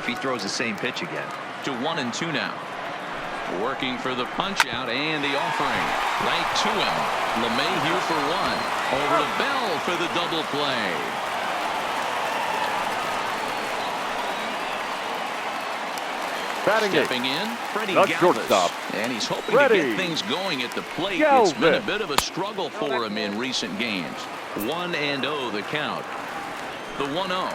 if he throws the same pitch again. To 1-2 now. Working for the punch out and the offering. Right to him. LeMahieu for one. Over to Bell for the double play. Stepping in, Freddie Galvis. And he's hoping to get things going at the plate. It's been a bit of a struggle for him in recent games. 1-0 the count. The 1-0.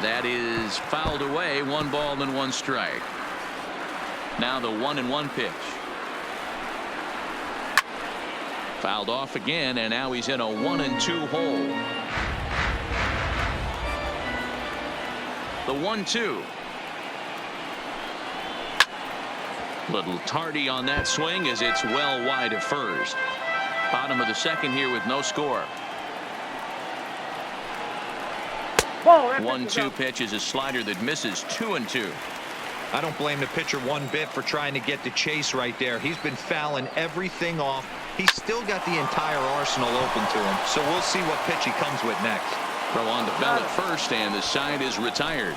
That is fouled away. 1 ball and 1 strike. Now the 1-1 pitch. Fouled off again, and now he's in a 1-2 hole. The 1-2. Little tardy on that swing as it's well wide of first. Bottom of the second here with no score. 1-2 pitch is a slider that misses. 2-2. I don't blame the pitcher one bit for trying to get the chase right there. He's been fouling everything off. He's still got the entire arsenal open to him. So we'll see what pitch he comes with next. Throw on to Bell at first, and the side is retired.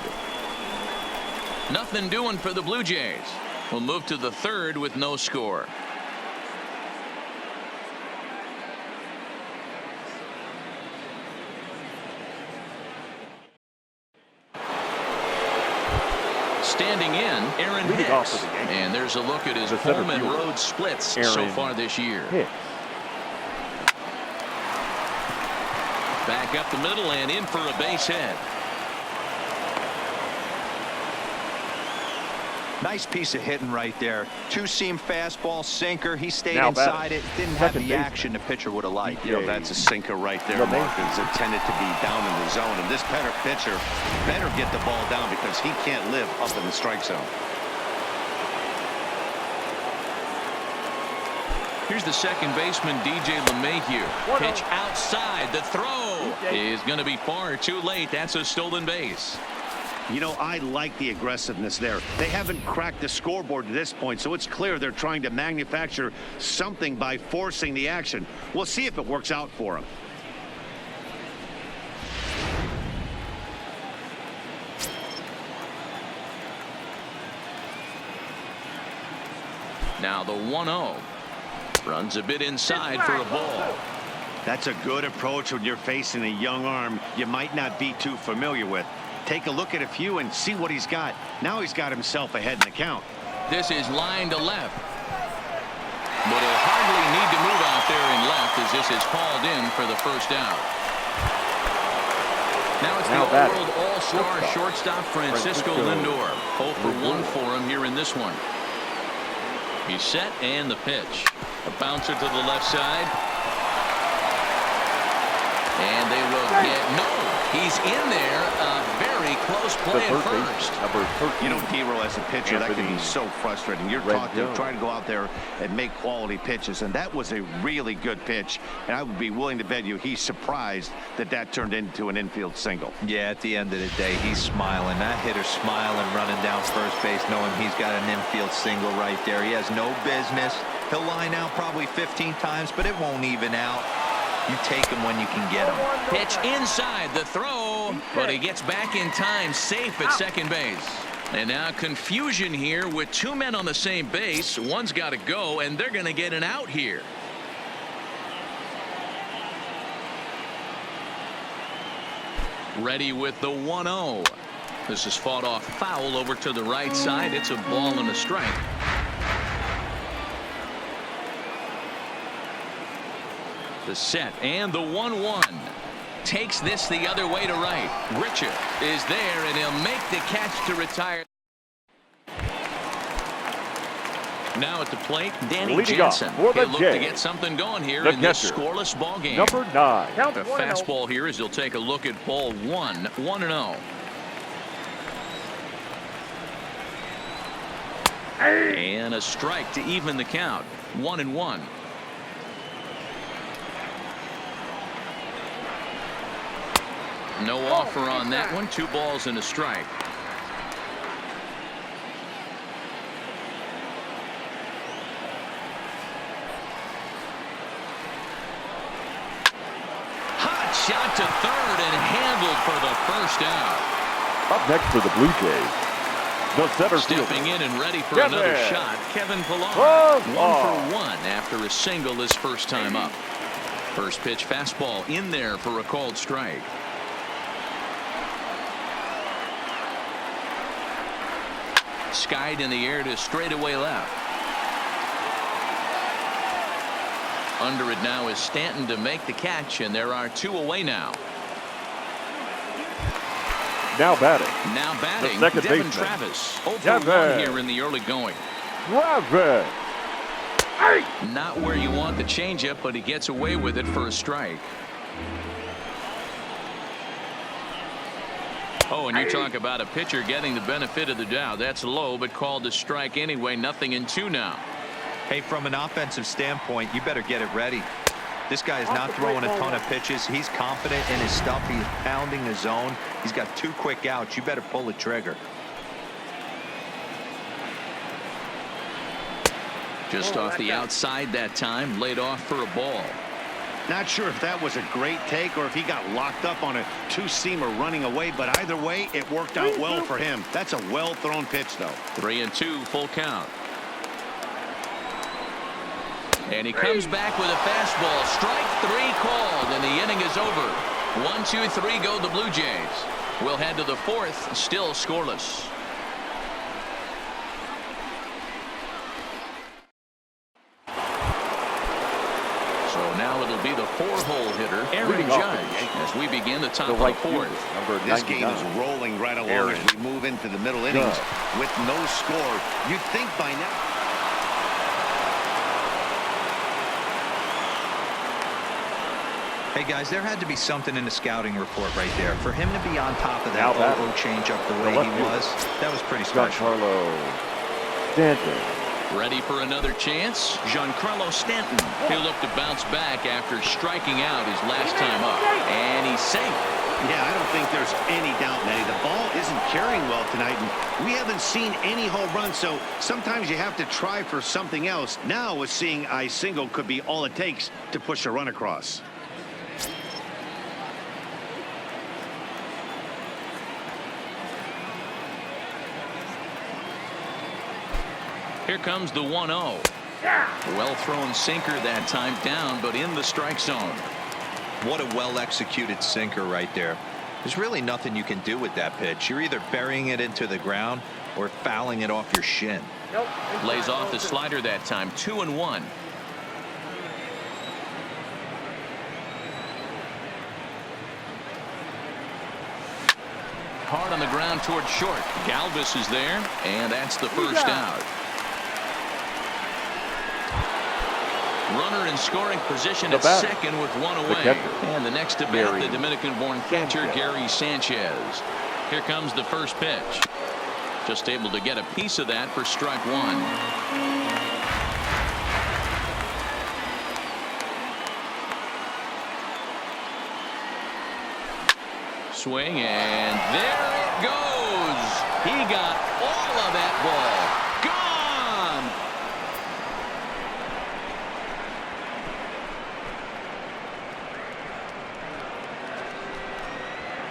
Nothing doing for the Blue Jays. We'll move to the third with no score. Standing in, Aaron Hicks. And there's a look at his home and road splits so far this year. Back up the middle and in for a base hit. Nice piece of hitting right there. Two-seam fastball, sinker. He stayed inside it. Didn't have the action the pitcher would have liked. You know, that's a sinker right there, Mark. It's intended to be down in the zone. And this pitcher better get the ball down because he can't live up in the strike zone. Here's the second baseman, DJ LeMahieu. Pitch outside. The throw is going to be far too late. That's a stolen base. You know, I like the aggressiveness there. They haven't cracked the scoreboard to this point, so it's clear they're trying to manufacture something by forcing the action. We'll see if it works out for them. Now the 1-0. Runs a bit inside for a ball. That's a good approach when you're facing a young arm you might not be too familiar with. Take a look at a few and see what he's got. Now he's got himself ahead in the count. This is line to left. But he'll hardly need to move out there in left as this is hauled in for the first out. Now it's the old all-star shortstop Francisco Lindor. 0 for 1 for him here in this one. He's set and the pitch. A bouncer to the left side. And they will get he's in there. A very close play at first. You know, D-Roll, as a pitcher, that can be so frustrating. You're trying to go out there and make quality pitches, and that was a really good pitch. And I would be willing to bet you he's surprised that turned into an infield single. Yeah, at the end of the day, he's smiling. That hitter's smiling, running down first base, knowing he's got an infield single right there. He has no business. He'll line out probably 15 times, but it won't even out. You take him when you can get him. Pitch inside the throw, but he gets back in time, safe at second base. And now confusion here with 2 men on the same base. One's got to go, and they're going to get an out here. Ready with the 1-0. This is fought off foul over to the right side. It's a ball and a strike. The set and the 1-1 takes this the other way to right. Richard is there and he'll make the catch to retire. Now at the plate, Danny Jansen. He'll look to get something going here in this scoreless ball game. Number 9. The fastball here as he'll take a look at ball 1. 1-0. And a strike to even the count. 1-1. No offer on that one. 2 balls and a strike. Hot shot to third and handled for the first first down. Up next for the Blue Jays, the center fielder. Stepping in and ready for another shot, Kevin Pillar. 1-for-1 after a single his first time up. First pitch fastball in there for a called strike. Skied in the air to straightaway left. Under it now is Stanton to make the catch, and there are 2 away now. Now batting. Devin baseman. Travis. 0-for-1 here in the early going. Travis. Not where you want the changeup, but he gets away with it for a strike. Oh, and you talk about a pitcher getting the benefit of the doubt. That's low, but called a strike anyway. 0-2 now. Hey, from an offensive standpoint, you better get it ready. This guy is not throwing a ton of pitches. He's confident in his stuff. He's pounding the zone. He's got 2 quick outs. You better pull the trigger. Just off the outside that time, laid off for a ball. Not sure if that was a great take or if he got locked up on a 2-seamer running away, but either way, it worked out well for him. That's a well-thrown pitch, though. 3-2, full count. And he comes back with a fastball. Strike 3 called, and the inning is over. 1-2-3 go the Blue Jays. We'll head to the 4th, still scoreless. So now it'll be the 4-hole hitter, Aaron Judge, as we begin the top of the 4th. This game is rolling right along as we move into the middle innings with no score. You'd think by now. Hey, guys, there had to be something in the scouting report right there. For him to be on top of that low change-up the way he was, that was pretty special. Giancarlo Stanton. Ready for another chance? Giancarlo Stanton. He'll look to bounce back after striking out his last time up. And he's safe. Yeah, I don't think there's any doubt, Manny. The ball isn't carrying well tonight, and we haven't seen any home runs, so sometimes you have to try for something else. Now, with seeing a single could be all it takes to push a run across. Here comes the 1-0. Well thrown sinker that time, down but in the strike zone. What a well executed sinker right there. There's really nothing you can do with that pitch. You're either burying it into the ground or fouling it off your shin. Lays off the slider that time. 2-1. Hard on the ground toward short. Galvis is there, and that's the first out. Runner in scoring position at second with 1 away. And the next to bat, the Dominican-born catcher, Gary Sanchez. Here comes the first pitch. Just able to get a piece of that for strike 1. Swing, and there it goes. He got all of that ball.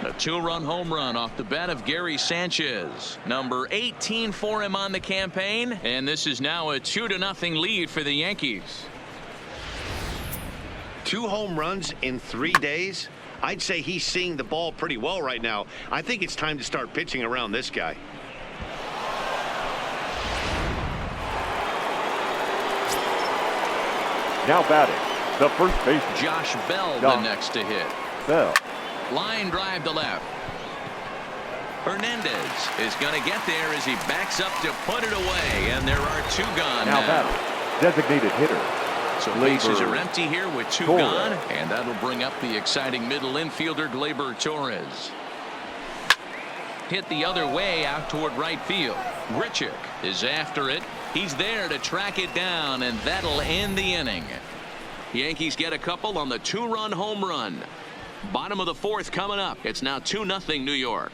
A 2-run home run off the bat of Gary Sanchez. Number 18 for him on the campaign. And this is now a 2-0 lead for the Yankees. 2 home runs in 3 days. I'd say he's seeing the ball pretty well right now. I think it's time to start pitching around this guy. Now batting, the first baseman. Josh Bell, the next to hit. Bell. Line drive to left. Hernandez is going to get there as he backs up to put it away, and there are 2 gone now. Batting, designated hitter. So bases are empty here with 2 gone, and that'll bring up the exciting middle infielder Gleyber Torres. Hit the other way out toward right field. Grichuk is after it. He's there to track it down, and that'll end the inning. Yankees get a couple on the 2-run home run. Bottom of the 4th coming up. It's now 2-0 New York.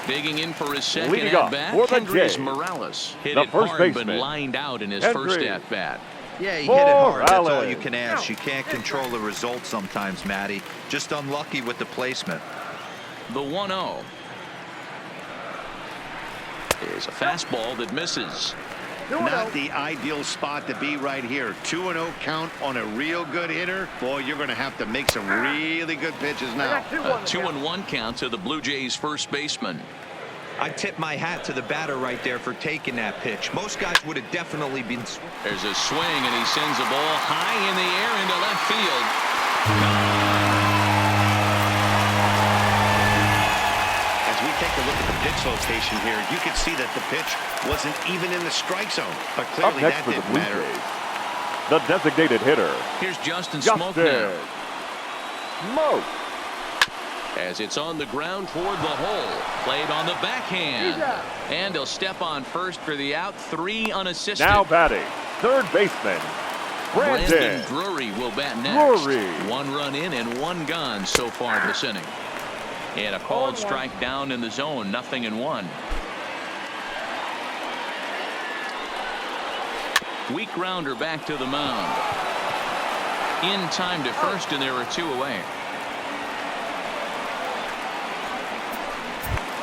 Digging in for his second Leading up at-bat, for the Hendrys Jays, Morales. Hit the it first hard, but baseman, lined out in his Hendrys. first at-bat. Yeah, he hit it hard. That's all Morales. you can ask. You can't control the result sometimes, Matty. Just unlucky with the placement. The 1-0 is a fastball that misses. Not the ideal spot to be right here. 2-0 count on a real good hitter. Boy, you're going to have to make some really good pitches now. A 2-1 count to the Blue Jays first baseman. I tip my hat to the batter right there for taking that pitch. Most guys would have definitely been. There's a swing, and he sends the ball high in the air into left field. As we take a look at the pitch location here, you can see that the pitch wasn't even in the strike zone. But Up clearly next that for the didn't Blue matter. Jays, the designated hitter, Here's Justin Smoke now. Justin Smoke. As it's on the ground toward the hole. Played on the backhand. And he'll step on first for the out. 3 unassisted. Now batting, third baseman, Brandon Brandon Drury will bat next. Drury. 1 run in and 1 gone so far this inning. And a called strike down in the zone. 0-1. Weak grounder back to the mound. In time to first, and there are 2 away.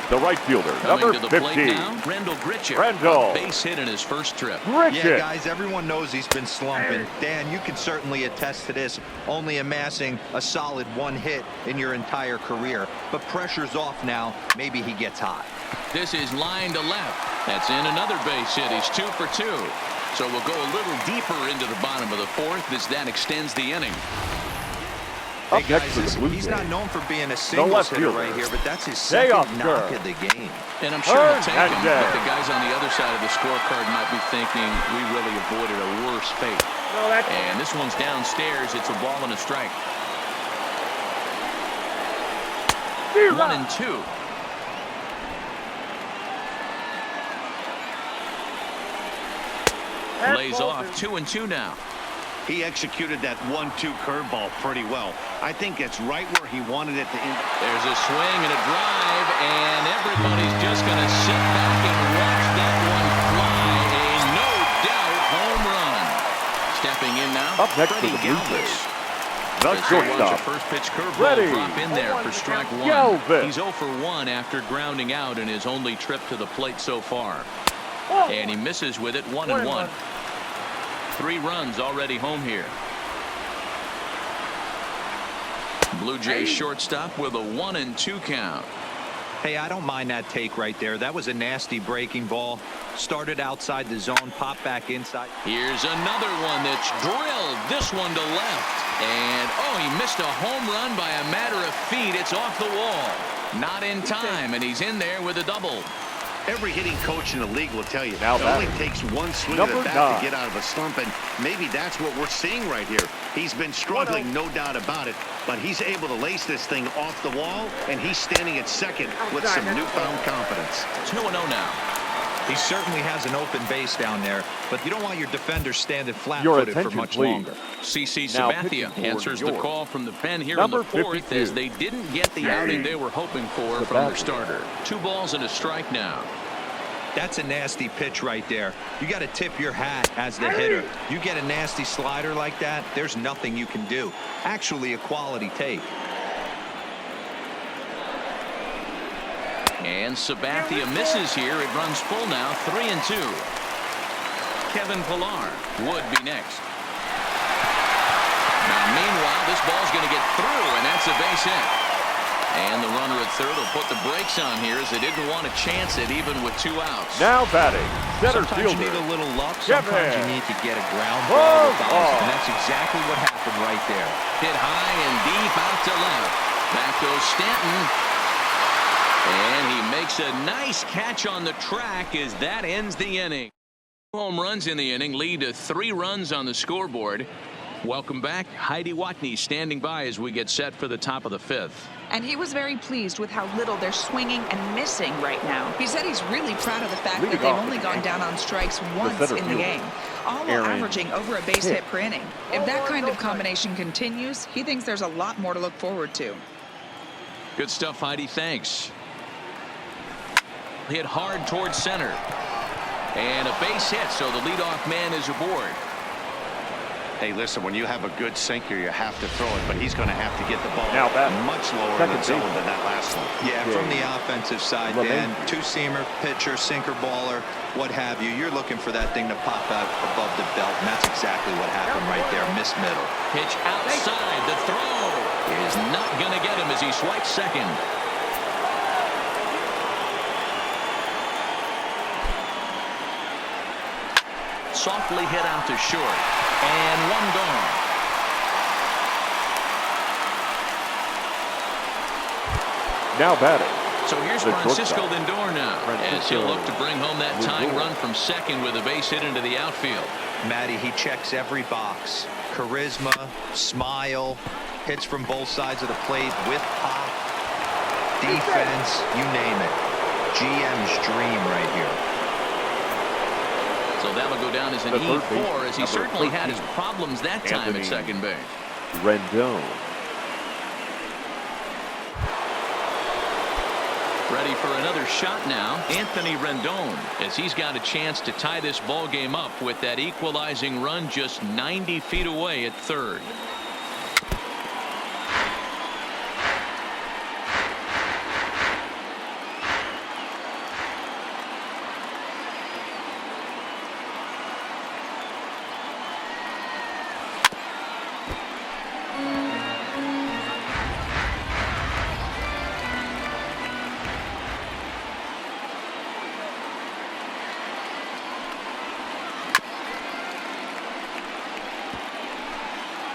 The right fielder, Coming number to the 15. plate now, Rendell Gritcher. Rendell. A base hit in his first trip. Yeah, Gritcher. guys, everyone knows he's been slumping. Dan, you can certainly attest to this, only amassing a solid 1 hit in your entire career. But pressure's off now. Maybe he gets hot. This is line to left. That's in another base hit. He's 2 for 2. So we'll go a little deeper into the bottom of the 4th as that extends the inning. Up Hey, next guys, for the Blue he's Jays, not known for being a the singles left hitter fielder, right here, but that's his Day second Oscar. knock of the game. And I'm sure he'll take him, Hernandez. but the guys on the other side of the scorecard might be thinking we really avoided a worse fate. And this one's downstairs. It's a ball and a strike. 1-2. Lays off. 2-2 now. He executed that 1-2 curveball pretty well. I think it's right where he wanted it to end. There's a swing and a drive, and everybody's just going to sit back and watch that one fly. A no-doubt home run. Stepping in now, Up next for Freddie the Blue Galvis. Jays, the This was a shortstop, first pitch curveball Freddie drop in there for strike 1. Galvis. He's 0 for 1 after grounding out in his only trip to the plate so far. And he misses with it. 1-1. 3 runs already home here. Blue Jays shortstop with a 1-2 count. Hey, I don't mind that take right there. That was a nasty breaking ball. Started outside the zone, popped back inside. Here's another one that's drilled. This one to left. And, oh, he missed a home run by a matter of feet. It's off the wall. Not in time, and he's in there with a double. Every hitting coach in the league will tell you Now it only batting, takes 1 swing number of the bat 9. to get out of a slump, and maybe that's what we're seeing right here. He's been struggling, no doubt about it, but he's able to lace this thing off the wall, and he's standing at second with some newfound confidence. 2-0 now. He certainly has an open base down there, but you don't want your defender standing Your flat-footed for attention, much please. longer. CC Now Sabathia pitching for answers New the York, call from the pen here number in the 4th 52. as they didn't get the outing they were hoping for from their starter. 2 balls and a strike now. That's a nasty pitch right there. You got to tip your hat as the hitter. You get a nasty slider like that, there's nothing you can do. Actually, a quality take. And Sabathia misses here. It runs full now. 3-2. Kevin Pillar would be next. Now, meanwhile, this ball's going to get through, and that's a base hit. And the runner at third will put the brakes on here as they didn't want to chance it even with 2 outs. now batting, center Sometimes fielder, you need a little luck. Kevin. Sometimes you need to get a ground ball with Ball. eyes, and that's exactly what happened right there. Hit high and deep out to left. Back goes Stanton. And he makes a nice catch on the track as that ends the inning. 2 home runs in the inning lead to 3 runs on the scoreboard. Welcome back. Heidi Watney standing by as we get set for the top of the 5th. And he was very pleased with how little they're swinging and missing right now. He said he's really proud of the fact that they've only gone down on strikes once in the game, all while averaging over a base hit per inning. If that kind of combination continues, he thinks there's a lot more to look forward to. Good stuff, Heidi. Thanks. hit hard towards center. And a base hit, so the leadoff man is aboard. Hey, listen, when you have a good sinker, you have to throw it, but he's going to have to get the ball Now much lower in the zone than that last one. Yeah, from the offensive side, Dan, two-seamer, pitcher, sinker baller, what have you. You're looking for that thing to pop out above the belt, and that's exactly what happened right there. Missed middle. Pitch outside. The throw is not going to get him as he swipes second. Softly hit out to short. And one gone. Now batting. So here's Francisco Lindor now, as he'll look to bring home that tying run from second with a base hit into the outfield. Matty, he checks every box. Charisma, smile, hits from both sides of the plate with pop, defense, you name it. GM's dream right here. So that'll go down as an E4, as he certainly had his problems that time at second base. Rendon. Ready for another shot now, Anthony Rendon, as he's got a chance to tie this ball game up with that equalizing run just 90 feet away at third.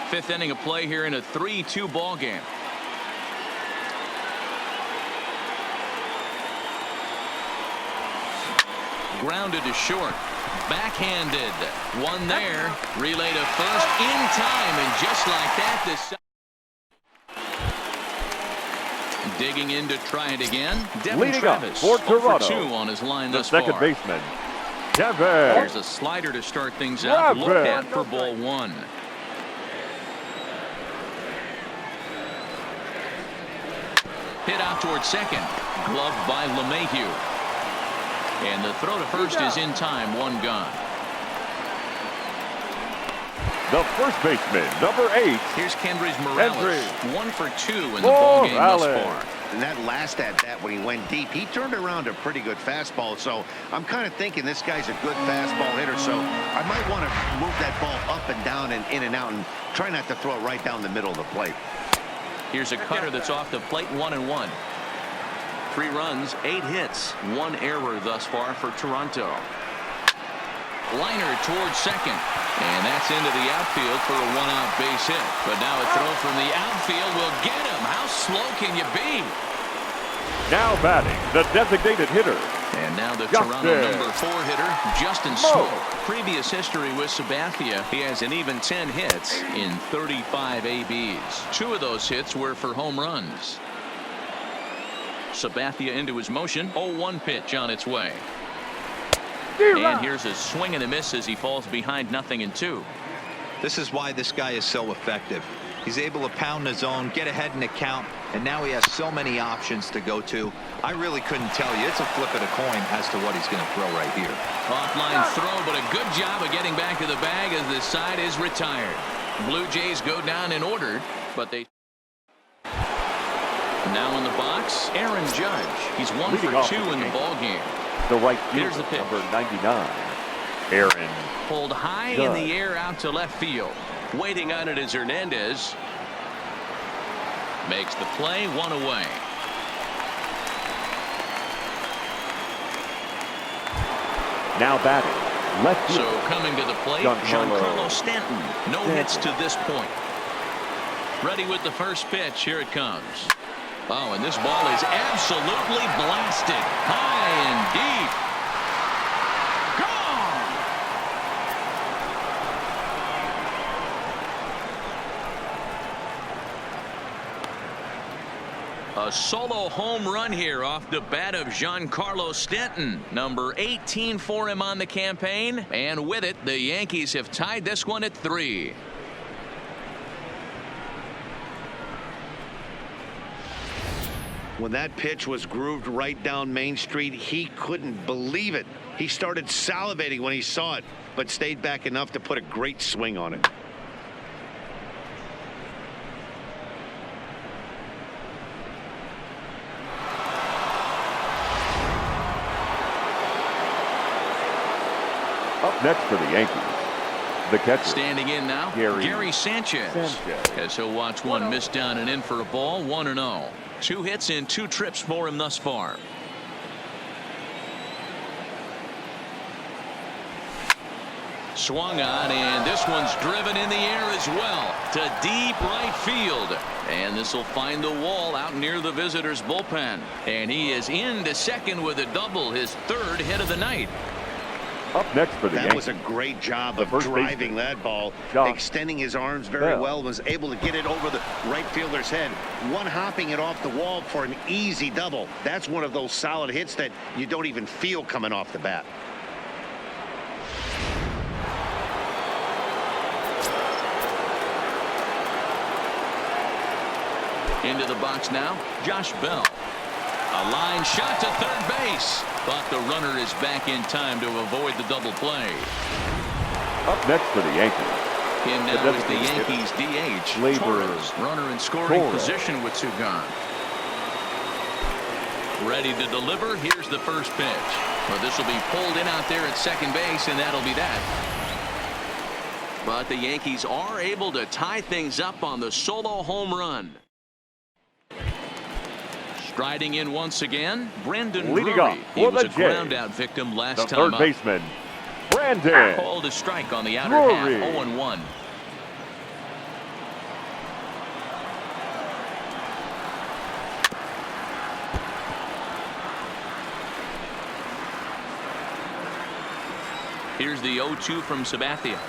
Fifth inning of play here in a 3-2 ball game. Grounded to short. Backhanded. One there. Relay to first in time. And just like that, this digging in to try it again. Devin Leading Travis, up for Toronto. 0 for 2 on his line thus second far. Baseman, Devin. Here's a slider to start things out. Looked at for ball one. Hit out towards second. Gloved by LeMahieu. And the throw to first is in time. One gone. The first baseman, number 8. Here's Kendrys Morales. 1 for 2 in the Morales. ball game thus far. And that last at-bat when he went deep, he turned around a pretty good fastball. So I'm kind of thinking this guy's a good fastball hitter. So I might want to move that ball up and down and in and out and try not to throw it right down the middle of the plate. Here's a cutter that's off the plate. 1-1. 3 runs, 8 hits, 1 error thus far for Toronto. Liner towards second. And that's into the outfield for a 1-out base hit. But now a throw from the outfield will get him. How slow can you be? Now batting, the designated hitter. And now the Toronto number 4 hitter, Justin Smoke. Previous history with Sabathia, he has an even 10 hits in 35 ABs. 2 of those hits were for home runs. Sabathia into his motion. 0-1 pitch on its way. And here's a swing and a miss as he falls behind 0-2. This is why this guy is so effective. He's able to pound the zone, get ahead in the count, and now he has so many options to go to. I really couldn't tell you. It's a flip of the coin as to what he's going to throw right here. Offline throw, but a good job of getting back to the bag as this side is retired. Blue Jays go down in order, but they... Now in the box, Aaron Judge. He's 1 for 2 in the ball game. The right Here's fielder, the pitch. number 99, Aaron. Pulled high in the air out to left field. Waiting on it is Hernandez. Makes the play, 1 away. Now batting, left field. So coming to the plate, Giancarlo Stanton. No hits to this point. Ready with the first pitch. Here it comes. Oh, and this ball is absolutely blasted. High and deep. Gone! A solo home run here off the bat of Giancarlo Stanton. Number 18 for him on the campaign. And with it, the Yankees have tied this one at 3. When that pitch was grooved right down Main Street, he couldn't believe it. He started salivating when he saw it, but stayed back enough to put a great swing on it. Up next for the Yankees, the catcher. Standing in now, Gary Sanchez. As he'll watch one miss down and in for a ball, 1-0. 2 hits in 2 trips for him thus far. Swung on, and this one's driven in the air as well to deep right field. And this will find the wall out near the visitors' bullpen. And he is into second with a double, his 3rd hit of the night. Up next for the That Yankees. was a great job of First driving baseman, that ball, Josh extending his arms very well, was able to get it over the right fielder's head, one-hopping it off the wall for an easy double. That's one of those solid hits that you don't even feel coming off the bat. Into the box now, Josh Bell. A line shot to third base, but the runner is back in time to avoid the double play. Up next for the Yankees. In now is the Yankees DH. Torres, runner in scoring position with 2 gone. Ready to deliver. Here's the first pitch. Well, this will be pulled in out there at second base, and that'll be that. But the Yankees are able to tie things up on the solo home run. Striding in once again, Brandon Leading Drury. up He for was the a Jays, ground-out victim last the time third up. baseman, Brandon. Called a strike on the outer half, 0-1. Here's the 0-2 from Sabathia.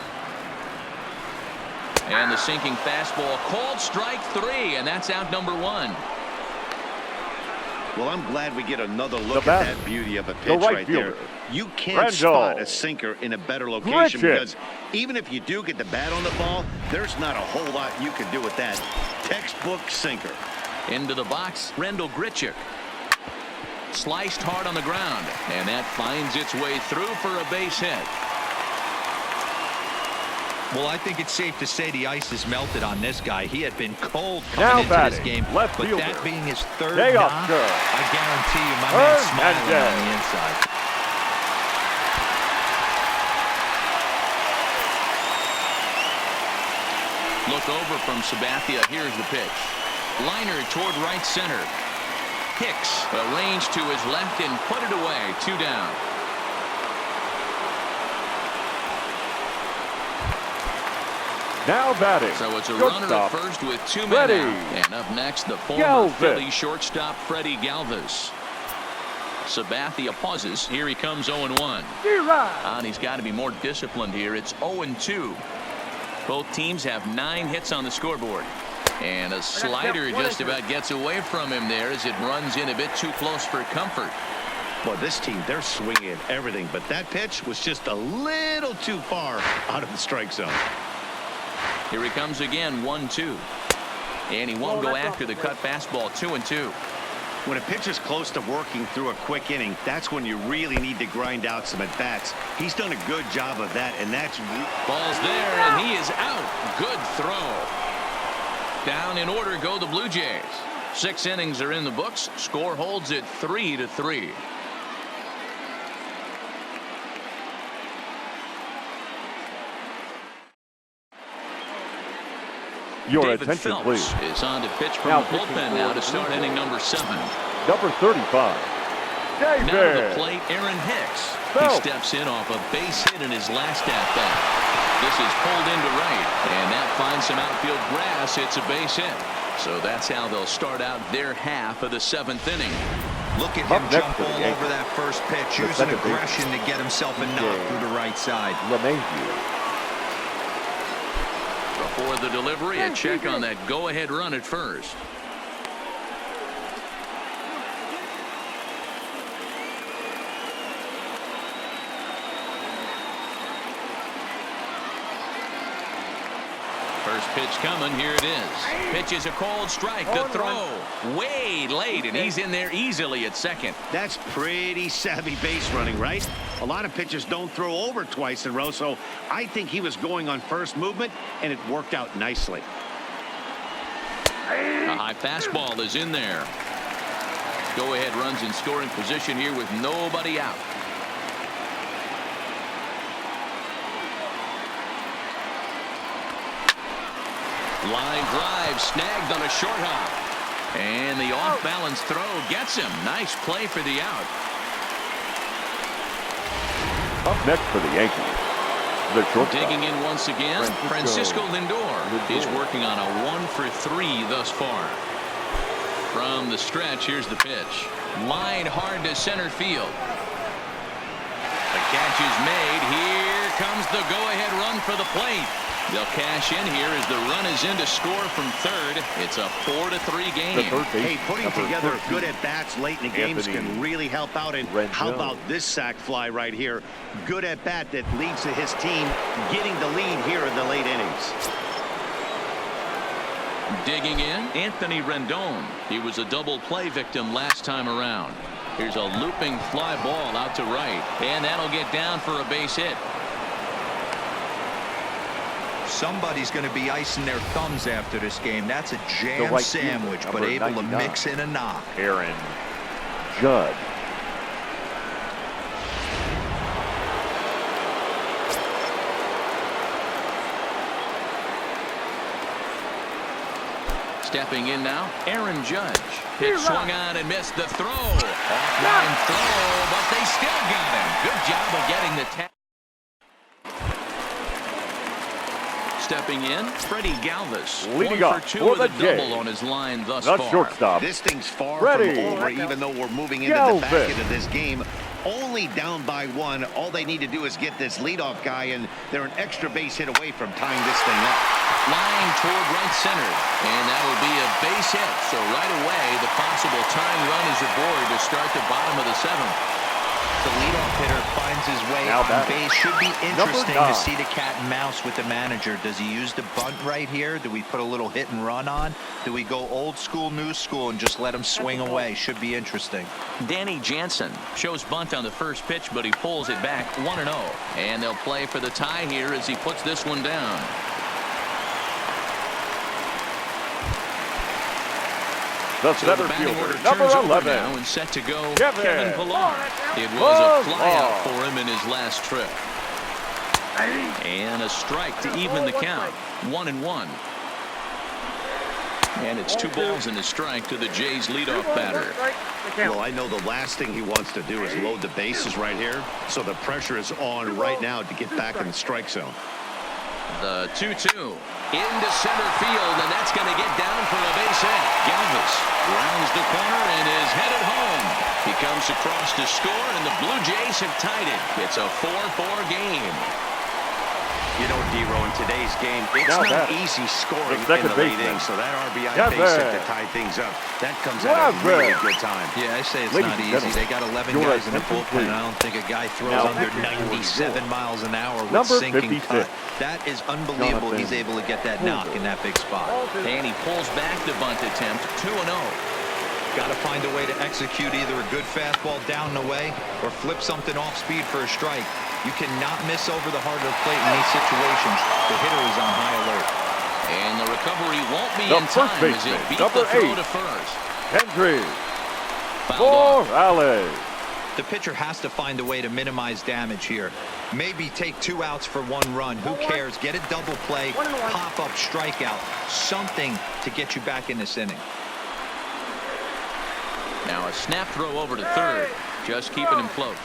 And the sinking fastball, called strike 3, and that's out number 1. Well, I'm glad we get another look at that beauty of a pitch right there. You can't Randall. spot a sinker in a better location because even if you do get the bat on the ball, there's not a whole lot you can do with that. Textbook sinker. Into the box, Rendell Grichuk. Sliced hard on the ground, and that finds its way through for a base hit. Well, I think it's safe to say the ice has melted on this guy. He had been cold coming into this game, but that being his 3rd knock, I guarantee you my man's smiling on the inside. Look over from Sabathia. Here's the pitch. Liner toward right center. Hicks arranged to his left and put it away. 2 down. Now batting. So it's a runner at first with 2 men out. And up next, the former Philly shortstop Freddie Galvis. Sabathia pauses. Here he comes 0-1. And he's got to be more disciplined here. It's 0-2. Both teams have 9 hits on the scoreboard. And a slider just about gets away from him there as it runs in a bit too close for comfort. Well, this team, they're swinging everything, but that pitch was just a little too far out of the strike zone. Here he comes again, 1-2. And he won't go after the cut fastball, 2-2. When a pitcher's close to working through a quick inning, that's when you really need to grind out some at-bats. He's done a good job of that, and that's... Ball's there, and he is out. Good throw. Down in order go the Blue Jays. 6 innings are in the books. Score holds it 3-3. Your David attention, Phelps please. is on to pitch from the bullpen now to start inning number 7. Number 35, David. Now to the plate, Aaron Hicks. Phelps. He steps in off a base hit in his last at-bat. This is pulled into right, and that finds some outfield grass. It's a base hit. So that's how they'll start out their half of the 7th inning. Look at him jump all over that first pitch, using aggression to get himself a knock through the right side. Before the delivery, a check on that go-ahead run at first. First pitch coming. Here it is. Pitch is a cold strike. The throw way late, and he's in there easily at second. That's pretty savvy base running, right? A lot of pitchers don't throw over twice in a row, so I think he was going on first movement, and it worked out nicely. A high fastball is in there. Go-ahead runs in scoring position here with nobody out. Line drive snagged on a short hop. And the off-balance throw gets him. Nice play for the out. Up next for the Yankees, the shortstop. Digging in once again, Francisco Lindor is working on a 1-for-3 thus far. From the stretch, here's the pitch. Line hard to center field. The catch is made. Here comes the go-ahead run for the plate. They'll cash in here as the run is in to score from third. It's a 4-3 game. Hey, putting together good at-bats late in the games can really help out. And how about this sac fly right here? Good at-bat that leads to his team getting the lead here in the late innings. Digging in, Anthony Rendon. He was a double play victim last time around. Here's a looping fly ball out to right, and that'll get down for a base hit. Somebody's going to be icing their thumbs after this game. That's a jam sandwich, but able to mix in a knock. Aaron Judge. Stepping in now, Aaron Judge. Pitch swung on and missed the throw. Offline throw, but they still got him. Good job of getting the tap. Stepping in, Freddie Galvis. Leading 1 up for 2 for with a the Jays. double on his line thus The far. shortstop. This thing's far Freddie from over, even though we're moving into the back end of this game. Only down by 1. All they need to do is get this leadoff guy, and they're an extra base hit away from tying this thing up. Flying toward right center, and that will be a base hit. So right away, the possible tying run is aboard to start the bottom of the 7th. The leadoff hitter finds his way Now on base. Should be interesting Number 9. to see the cat and mouse with the manager. Does he use the bunt right here? Do we put a little hit and run on? Do we go old school, new school, and just let him swing away? Should be interesting. Danny Jansen shows bunt on the first pitch, but he pulls it back 1-0. And they'll play for the tie here as he puts this one down. The So center the batting fielder, order number turns over 11. now and set to go Kevin Pillar. It was a flyout Pillar. for him in his last trip. And a strike to even the count. 1-1. And it's 2 balls and a strike to the Jays leadoff batter. Well, I know the last thing he wants to do is load the bases right here, so the pressure is on right now to get back in the strike zone. The 2-2 into center field, and that's going to get down for a base hit. Galvis rounds the corner and is headed home. He comes across to score, and the Blue Jays have tied it. It's a 4-4 game. You know, D-Row, in today's game, it's not easy scoring in the late innings, so that RBI base hit to tie things up, that comes at a really good time. Yeah, I say it's Ladies not and easy. gentlemen, They got 11 your guys in the attention, bullpen, and please. I don't think a guy throws Now, under back to 97 miles an hour with Number sinking 56. cut. That is unbelievable. He's able to get that knock in that big spot. And he pulls back the bunt attempt, 2-0. Got to find a way to execute either a good fastball down and away or flip something off speed for a strike. You cannot miss over the heart of the plate in these situations. The hitter is on high alert. And the recovery won't be The in first time as it baseman, beat number the throw 8. to first. Hendry Fouled off. Morales. The pitcher has to find a way to minimize damage here. Maybe take 2 outs for 1 run. Who cares? Get a double play, pop-up strikeout, something to get you back in this inning. Now a snap throw over to third, just keeping him close.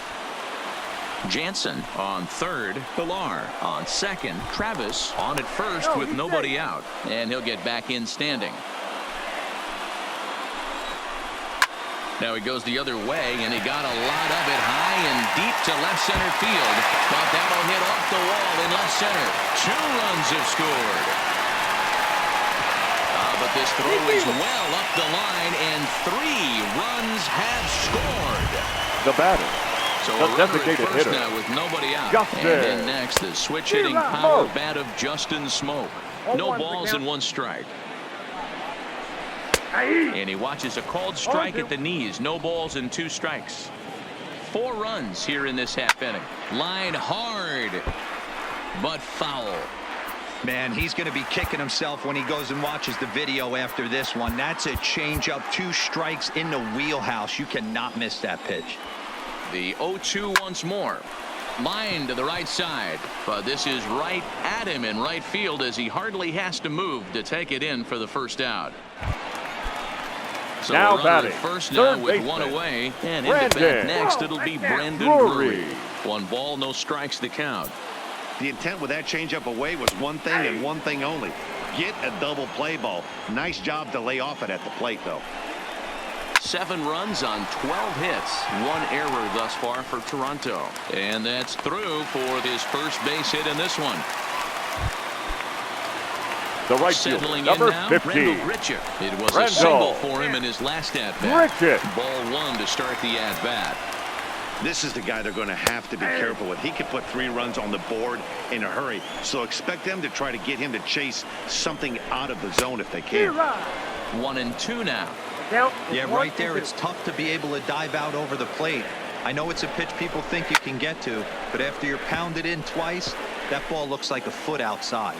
Jansen on third, Pillar on second, Travis on at first with nobody out, and he'll get back in standing. Now he goes the other way, and he got a lot of it high and deep to left center field, but that'll hit off the wall in left center. 2 runs have scored. But this throw is well up the line, and 3 runs have scored. The batter. So The a runner at designated first hitter, now with nobody out. Justin And then next, the switch-hitting power Smoke. bat of Justin Smoke. No balls and 1 strike. And he watches a called strike at the knees. No balls and 2 strikes. 4 runs here in this half inning. Line hard, but foul. Man, he's going to be kicking himself when he goes and watches the video after this one. That's a changeup, 2 strikes in the wheelhouse. You cannot miss that pitch. The 0-2 once more. Line to the right side, but this is right at him in right field as he hardly has to move to take it in for the first out. So Now batting, first now third with baseman, 1 away, and into Brandon bat next it'll be Brandon Drury. 1 ball, no strikes to count. The intent with that changeup away was one thing and one thing only. Get a double play ball. Nice job to lay off it at the plate, though. 7 runs on 12 hits. 1 error thus far for Toronto. And that's through for his first base hit in this one. The right Settling fielder, number in now, 50. It was a single for him in his last at-bat. Ball 1 to start the at-bat. This is the guy they're going to have to be careful with. He could put 3 runs on the board in a hurry, so expect them to try to get him to chase something out of the zone if they can. 1-2 now. Yeah, right there, it's tough to be able to dive out over the plate. I know it's a pitch people think you can get to, but after you're pounded in twice, that ball looks like a foot outside.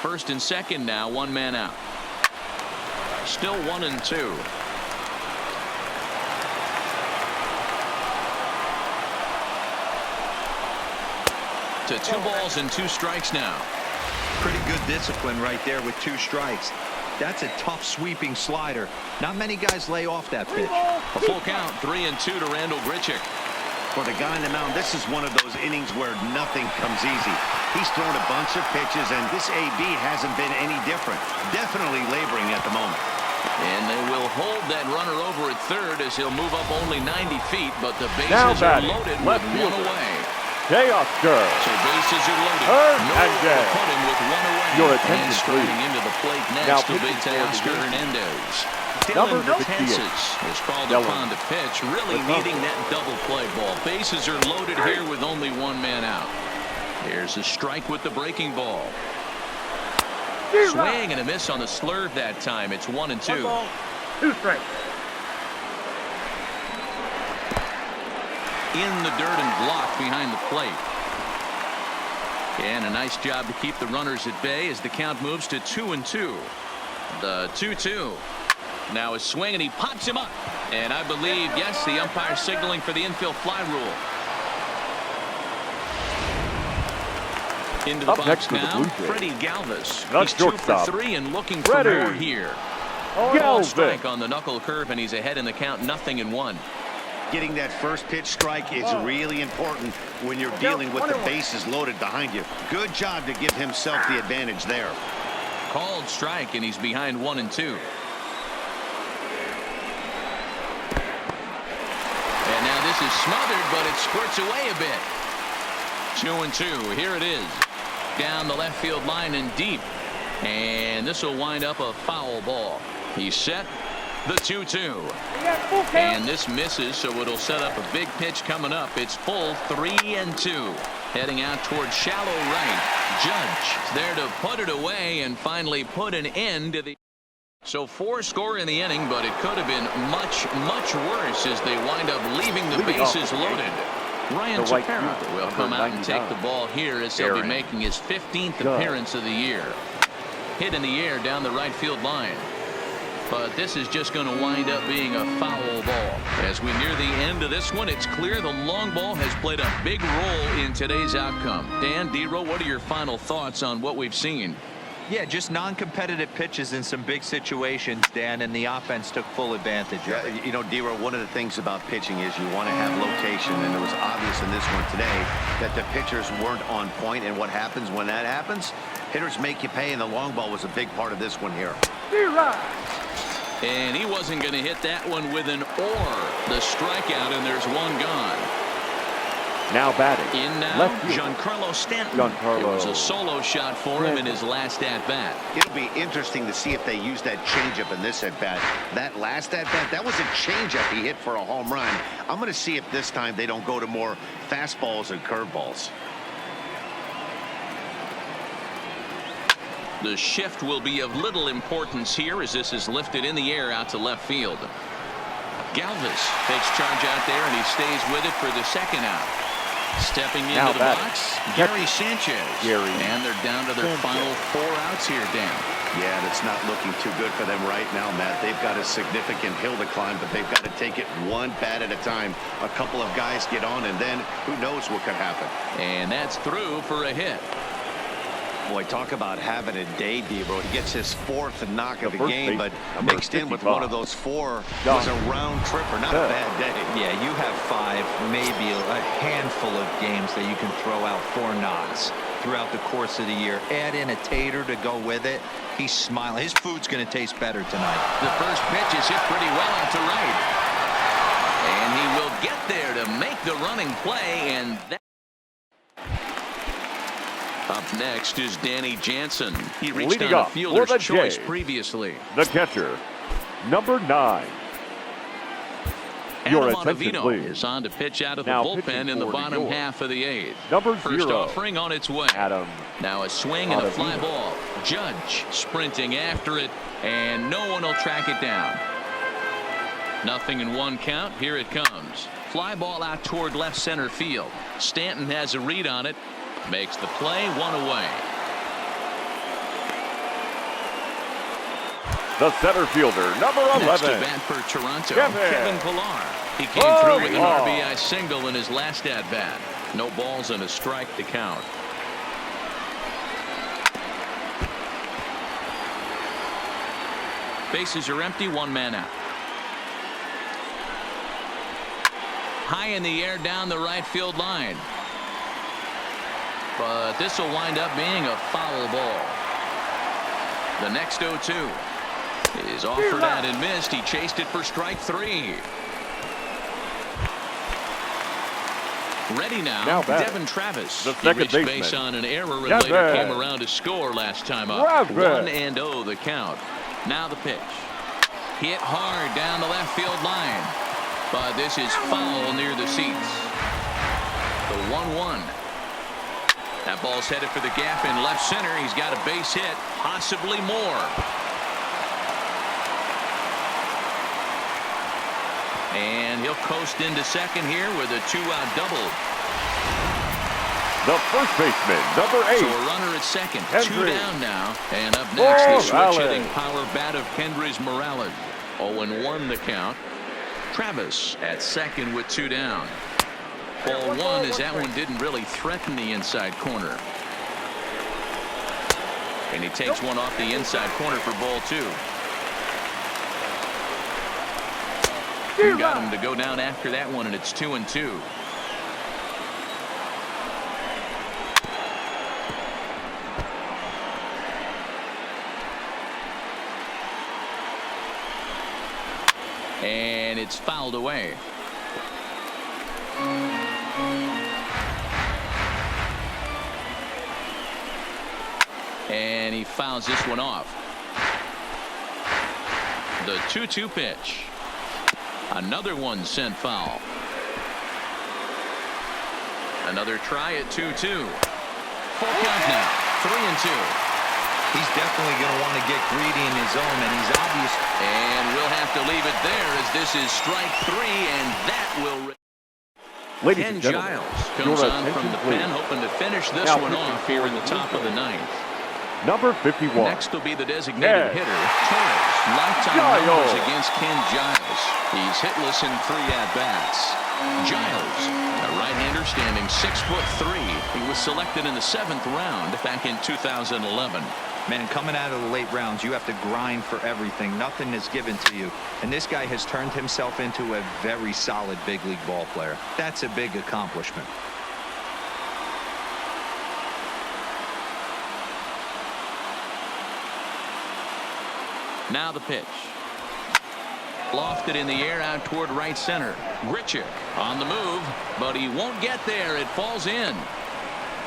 First and second now, 1 man out. Still 1-2. To 2 balls and 2 strikes now. Pretty good discipline right there with 2 strikes. That's a tough sweeping slider. Not many guys lay off that pitch. A full count, 3-2 to Randall Grichuk. For the guy on the mound, this is one of those innings where nothing comes easy. He's thrown a bunch of pitches, and this AB hasn't been any different. Definitely laboring at the moment. And they will hold that runner over at third as he'll move up only 90 feet, but the bases are loaded with 1 away. Oscar. So bases are loaded. Put him with 1 away. Your attention, and striding into the plate next will be Teoscar Hernandez. Dylan Betances is called upon to pitch, really needing that double play ball. Bases are loaded here with only 1 man out. Here's a strike with the breaking ball. Swing and a miss on the slurve that time. It's 1-2. 2 strikes. In the dirt and blocked behind the plate. And a nice job to keep the runners at bay as the count moves to 2-2. The 2-2. Now a swing and he pops him up. And I believe, yes, the umpire signaling for the infield fly rule. Into the box now, Freddie Galvis. He's 2 for 3 and looking for more here. Ball strike on the knuckle curve, and he's ahead in the count, 0-1. Getting that first pitch strike is really important when you're dealing with the bases loaded behind you. Good job to give himself the advantage there. Called strike, and he's behind 1-2. And now this is smothered, but it squirts away a bit. 2-2. Here it is. Down the left field line and deep. And this will wind up a foul ball. He's set. The 2-2. And this misses, so it'll set up a big pitch coming up. It's full 3-2. Heading out towards shallow right. Judge there to put it away and finally put an end to the. So 4 score in the inning, but it could have been much, much worse as they wind up leaving the bases loaded. Ryan Tepera will come out and take the ball here as he'll be making his 15th appearance of the year. Hit in the air down the right field line. But this is just going to wind up being a foul ball. As we near the end of this one, it's clear the long ball has played a big role in today's outcome. Dan, D-Row, what are your final thoughts on what we've seen? Yeah, just non-competitive pitches in some big situations, Dan, and the offense took full advantage of it. You know, D-Row, one of the things about pitching is you want to have location, and it was obvious in this one today that the pitchers weren't on point, and what happens when that happens? Hitters make you pay, and the long ball was a big part of this one here. And he wasn't going to hit that one with an or. The strikeout, and there's 1 gone. Now batting. In now, Giancarlo Stanton. It was a solo shot for him in his last at-bat. It'll be interesting to see if they use that changeup in this at-bat. That last at-bat, that was a changeup he hit for a home run. I'm going to see if this time they don't go to more fastballs and curveballs. The shift will be of little importance here as this is lifted in the air out to left field. Galvis takes charge out there, and he stays with it for the second out. Stepping into the box, Gary Sanchez. And they're down to their final 4 outs here, Dan. Yeah, and it's not looking too good for them right now, Matt. They've got a significant hill to climb, but they've got to take it one bat at a time. A couple of guys get on, and then who knows what could happen. And that's through for a hit. Boy, talk about having a day, Debro. He gets his 4th knock of the game, but mixed in with one of those 4 was a round tripper. Not a bad day. Yeah, you have 5, maybe a handful of games that you can throw out 4 knocks throughout the course of the year. Add in a tater to go with it. He's smiling. His food's going to taste better tonight. The first pitch is hit pretty well out to right. And he will get there to make the running play, and that. Up next is Danny Jansen. He reached on a fielder's choice previously. The catcher, number 9. Your attention, please. Is on to pitch out of the bullpen in the bottom half of the 8th. Number 0. First offering on its way. Adam. Now a swing and a fly ball. Judge sprinting after it, and no one will track it down. Nothing in 1 count. Here it comes. Fly ball out toward left center field. Stanton has a read on it. Makes the play, 1 away. The center fielder, number 11. Next to bat for Toronto, Kevin Pillar. He came through with an RBI single in his last at-bat. No balls and a strike to count. Bases are empty, 1 man out. High in the air down the right field line. But this will wind up being a foul ball. The next 0-2 is offered out and missed. He chased it for strike 3. Ready now Devin Travis. The he reached baseman. Base on an error and later came around to score last time up. 1-0 the count. Now the pitch. Hit hard down the left field line. But this is foul near the seats. The 1-1. That ball's headed for the gap in left center. He's got a base hit, possibly more. And he'll coast into second here with a 2-out double. The first baseman, number 8. So a runner at second. Henry. 2 down now. And up next, the switch-hitting power bat of Kendrys Morales. 0-1 the count. Travis at second with 2 down. Ball 1 as that one didn't really threaten the inside corner. And he takes one off the inside corner for ball 2. Got him to go down after that one, and it's 2-2. And it's fouled away. And he fouls this one off. The 2-2 pitch. Another one sent foul. Another try at 2-2. Full count now. 3-2. He's definitely going to want to get greedy in his zone, and he's obvious. And we'll have to leave it there as this is strike 3, and that will. Ken Giles comes on from the pen, hoping to finish this one off here in the top of the 9th. Number 51. Next will be the designated hitter, Torres. Lifetime numbers against Ken Giles. He's hitless in 3 at-bats. Giles, a right-hander standing 6'3". He was selected in the 7th round back in 2011. Man, coming out of the late rounds, you have to grind for everything. Nothing is given to you. And this guy has turned himself into a very solid big league ball player. That's a big accomplishment. Now the pitch. Lofted in the air out toward right center. Grichuk on the move, but he won't get there. It falls in.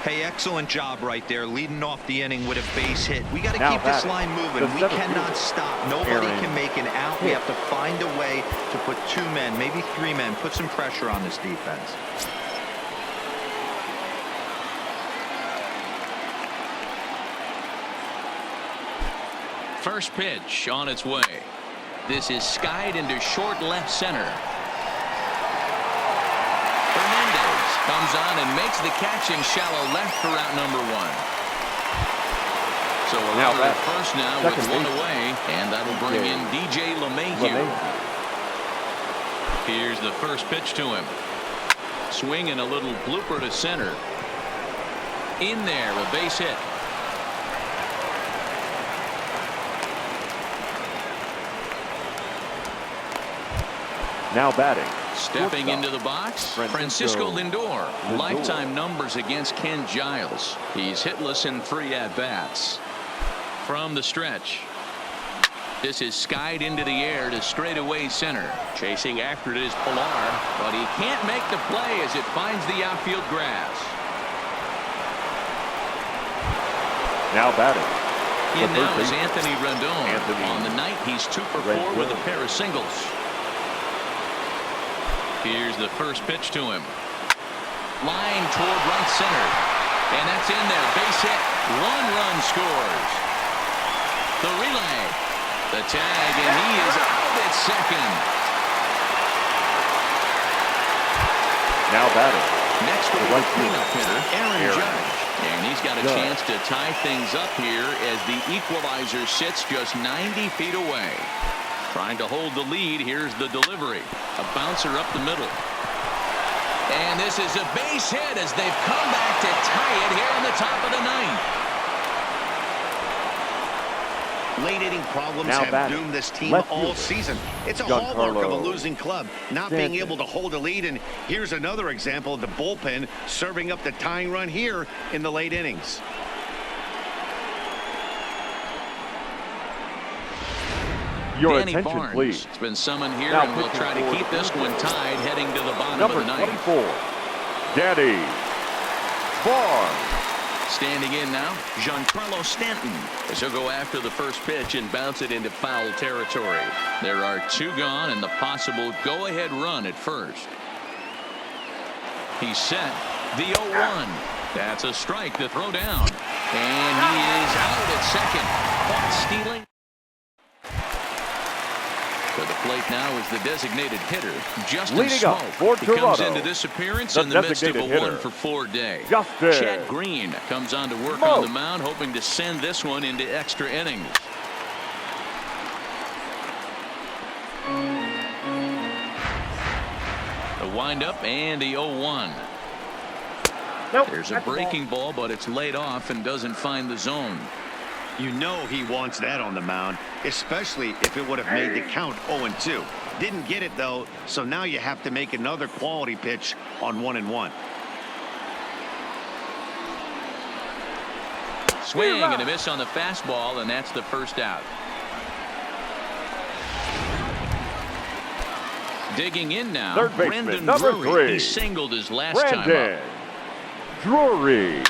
Hey, excellent job right there, leading off the inning with a base hit. We got to keep this line moving. We cannot stop. Nobody can make an out. We have to find a way to put 2 men, maybe 3 men, put some pressure on this defense. First pitch on its way. This is skied into short left center. Hernandez comes on and makes the catch in shallow left for out number 1. So a runner at first now with one away, and that'll bring in DJ LeMahieu. Here's the first pitch to him. Swing and a little blooper to center. In there, a base hit. Now batting. Stepping into the box, Francisco Lindor. Lifetime numbers against Ken Giles. He's hitless in 3 at-bats. From the stretch. This is skied into the air to straightaway center. Chasing after it is Pilar, but he can't make the play as it finds the outfield grass. Now batting. In now is Anthony Rendon. On the night, he's 2 for 4 with a pair of singles. Here's the first pitch to him. Line toward right center. And that's in there. Base hit. 1 run scores. The relay. The tag, and he is out at second. Now batting. Next to the cleanup hitter, Aaron Judge. And he's got a chance to tie things up here as the equalizer sits just 90 feet away. Trying to hold the lead. Here's the delivery. A bouncer up the middle. And this is a base hit as they've come back to tie it here in the top of the 9th. Late inning problems have doomed this team all season. It's a hallmark of a losing club, not being able to hold a lead. And here's another example of the bullpen serving up the tying run here in the late innings. Your Danny attention, Barnes please. has been summoned here, Now and we'll try to keep this one tied heading to the bottom Number of the 9th. 24, Danny Barnes. Standing in now, Giancarlo Stanton, as he'll go after the first pitch and bounce it into foul territory. There are 2 gone and the possible go-ahead run at first. He's set. The 0-1. That's a strike to throw down. And he is out at second. Caught stealing. To the plate now is the designated hitter, Justin Smoke. He comes into this appearance in the midst of a 1-for-4 day. Chad Green comes on to work on the mound, hoping to send this one into extra innings. The windup and the 0-1. There's a breaking ball, but it's laid off and doesn't find the zone. You know he wants that on the mound, especially if it would have made the count 0-2. Didn't get it, though, so now you have to make another quality pitch on 1-1. Swing and a miss on the fastball, and that's the first out. Digging in now, Third baseman, Brandon number Drury. 3. He singled his last time up. Drury.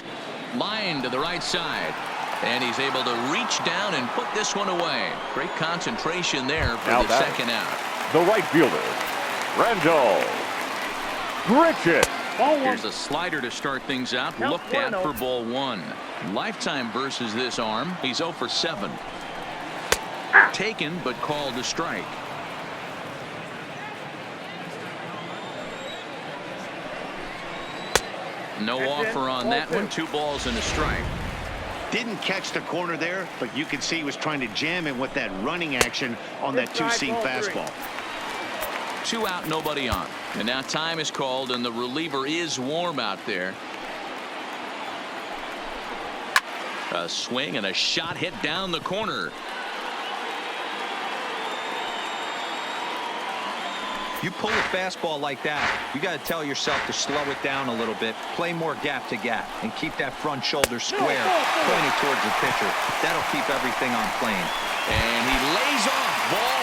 Line to the right side. And he's able to reach down and put this one away. Great concentration there for the second out. The right fielder, Randall Grichuk. Here's a slider to start things out. Looked at for ball 1. Lifetime versus this arm. He's 0 for 7. Taken but called a strike. No offer on that one. 2 balls and a strike. Didn't catch the corner there, but you can see he was trying to jam him with that running action on that 2-seam fastball. 2 out, nobody on. And now time is called, and the reliever is warm out there. A swing and a shot hit down the corner. You pull a fastball like that, you got to tell yourself to slow it down a little bit, play more gap to gap, and keep that front shoulder square, pointed towards the pitcher. That'll keep everything on plane. And he lays off ball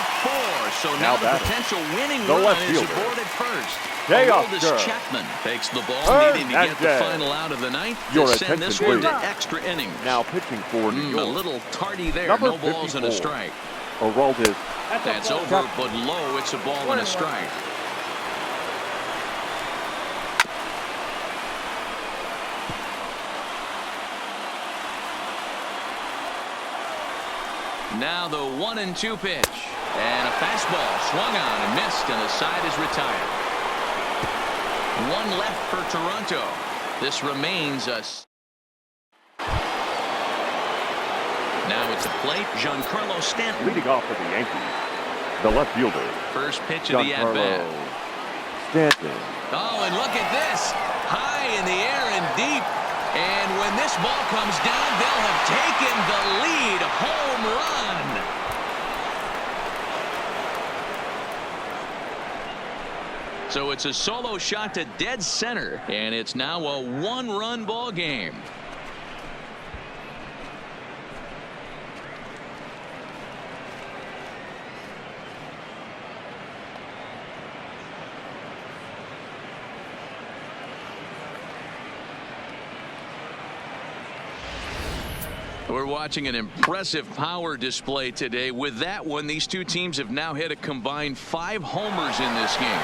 4. So now the potential winning run is aboard at first. Aroldis Chapman takes the ball, needing to get the final out of the 9th to send this one to extra innings. Now pitching for New York. A little tardy there. No balls and a strike. Aroldis. That's over, but low. It's a ball and a strike. Now the 1-2 pitch. And a fastball swung on and missed, and the side is retired. One left for Toronto. This remains a... Now it's a plate. Giancarlo Stanton. Leading off for the Yankees, the left fielder. First pitch of the at-bat. Stanton. Oh, and look at this. High in the air and deep. And when this ball comes down, they'll have taken the lead. Home run. So it's a solo shot to dead center, and it's now a one-run ball game. We're watching an impressive power display today. With that one, these two teams have now hit a combined 5 homers in this game.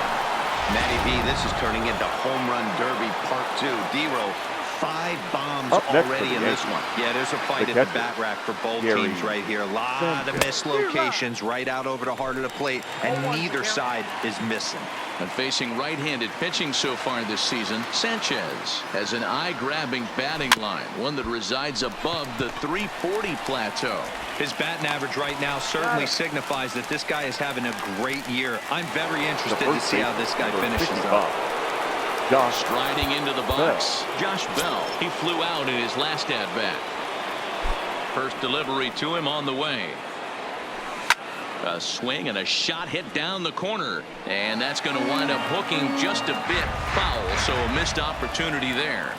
Matty B, this is turning into home run derby part 2. D-Row, 5 bombs already in this one. Yeah, there's a fight at the bat rack for both teams right here. A lot of mislocations right out over the heart of the plate, and neither side is missing. And facing right-handed pitching so far this season, Sanchez has an eye-grabbing batting line, one that resides above the 340 plateau. His batting average right now certainly signifies that this guy is having a great year. I'm very interested to see how this guy finishes up. Striding into the box, Josh Bell. He flew out in his last at-bat. First delivery to him on the way. A swing and a shot hit down the corner, and that's going to wind up hooking just a bit foul, so a missed opportunity there.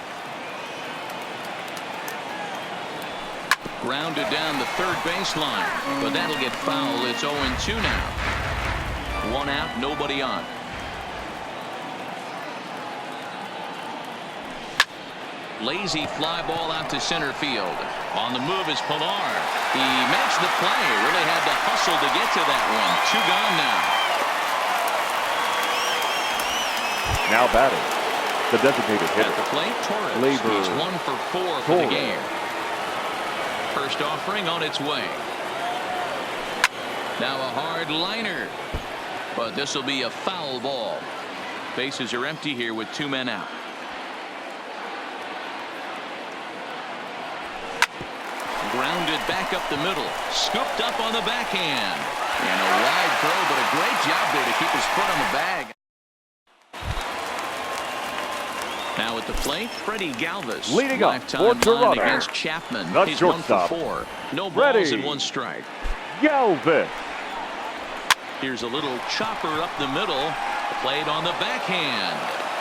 Grounded down the third baseline, but that'll get foul. It's 0-2 now. 1 out, nobody on. Lazy fly ball out to center field. On the move is Pilar. He makes the play. Really had to hustle to get to that one. 2 gone now. Now batting, the designated hitter. At the plate, Torres. He's 1 for 4 for the game. First offering on its way. Now a hard liner. But this will be a foul ball. Bases are empty here with 2 men out. Grounded back up the middle. Scooped up on the backhand. And a wide throw, but a great job there to keep his foot on the bag. Now at the plate, Freddie Galvis. Leading up for Lifetime Toronto line against Chapman. The He's shortstop. 1 for 4. No balls and 1 strike. Galvis. Here's a little chopper up the middle. Played on the backhand.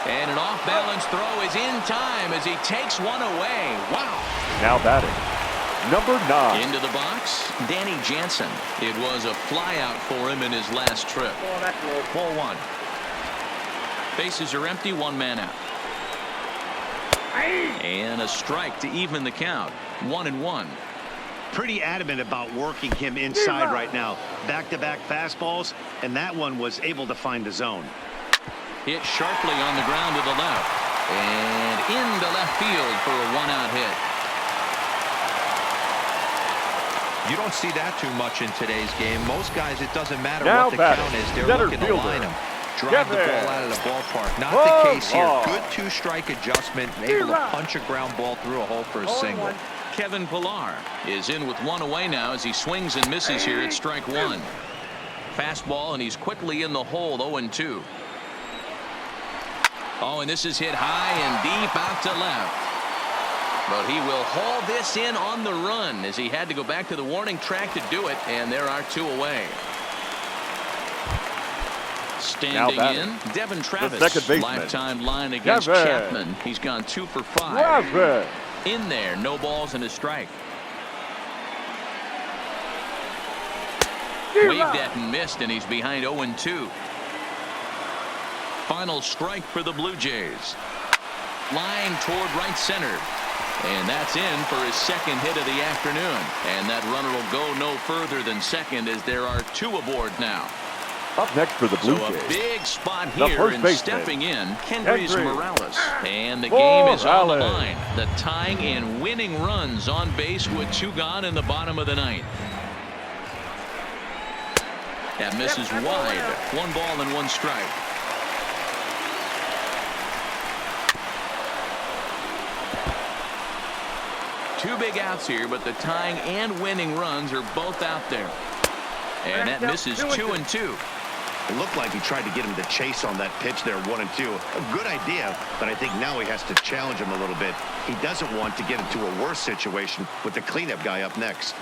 And an off-balance throw is in time as he takes one away. Wow. Now batting, number 9. Into the box, Danny Jansen. It was a flyout for him in his last trip. Ball 1. Bases are empty, 1 man out. And a strike to even the count. 1-1. Pretty adamant about working him inside right now. Back-to-back fastballs, and that one was able to find the zone. Hit sharply on the ground to the left. And into left field for a 1-out hit. You don't see that too much in today's game. Most guys, it doesn't matter Now what the batting, count is. They're center looking to fielder. line him. Drive the ball out of the ballpark. Not the case here. Good 2-strike adjustment. Able to punch a ground ball through a hole for a single. Kevin Pilar is in with 1 away now as he swings and misses here at strike 1. Fastball, and he's quickly in the hole. 0-2. Oh, and this is hit high and deep out to left. But he will haul this in on the run as he had to go back to the warning track to do it, and there are 2 away. Standing in, Devin Travis. Lifetime line against Chapman. He's gone 2 for 5. In there, no balls and a strike. Waved at and missed, and he's behind 0-2. Final strike for the Blue Jays. Line toward right center. And that's in for his second hit of the afternoon. And that runner will go no further than second as there are 2 aboard now. Up next for the Blue Jays. So a big spot here, and stepping in, Kendrys Morales. And the game Morales is on the line. The tying and winning runs on base with 2 gone in the bottom of the 9th. That misses wide. 1 ball and 1 strike. Two big outs here, but the tying and winning runs are both out there. And that misses 2-2. It looked like he tried to get him to chase on that pitch there, 1-2. A good idea, but I think now he has to challenge him a little bit. He doesn't want to get into a worse situation with the cleanup guy up next.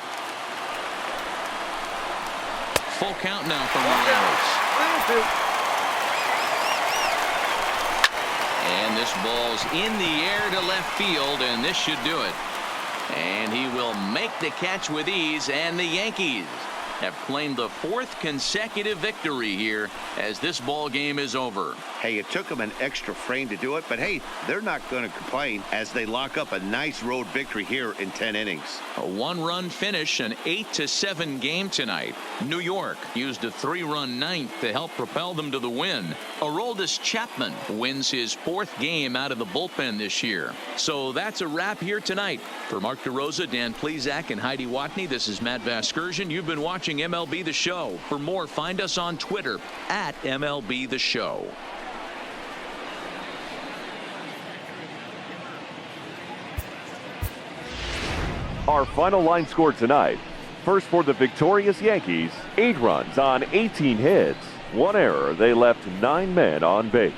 Full count now for Morales. And this ball's in the air to left field, and this should do it. And he will make the catch with ease, and the Yankees have claimed the 4th consecutive victory here as this ball game is over. Hey, it took them an extra frame to do it, but hey, they're not going to complain as they lock up a nice road victory here in 10 innings. A 1-run finish, an 8-7 game tonight. New York used a 3-run ninth to help propel them to the win. Aroldis Chapman wins his 4th game out of the bullpen this year. So that's a wrap here tonight. For Mark DeRosa, Dan Plesac, and Heidi Watney, this is Matt Vasgersian. You've been watching MLB The Show. For more, find us on Twitter at MLB The Show. Our final line score tonight. First for the victorious Yankees, 8 runs on 18 hits. 1 error. They left 9 men on base.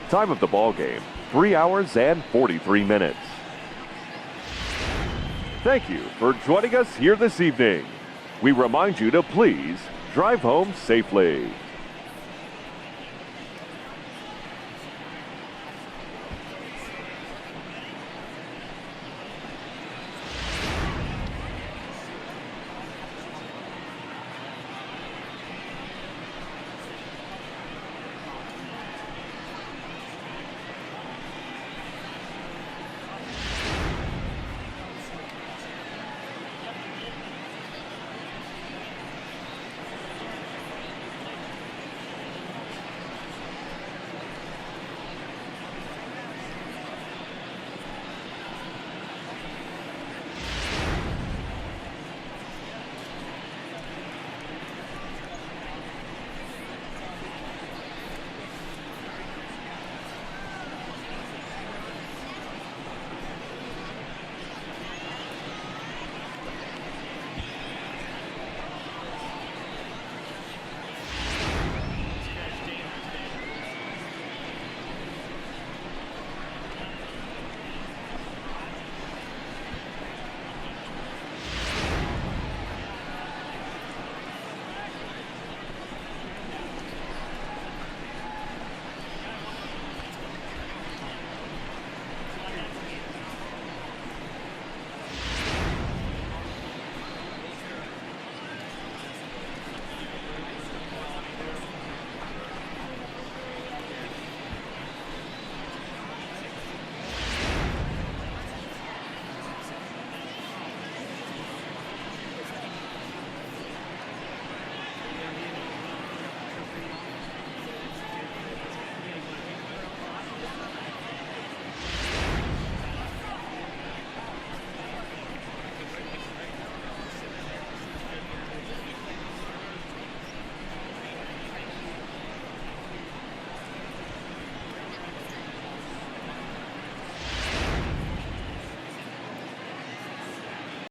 Time of the ball game, 3 hours and 43 minutes. Thank you for joining us here this evening. We remind you to please drive home safely.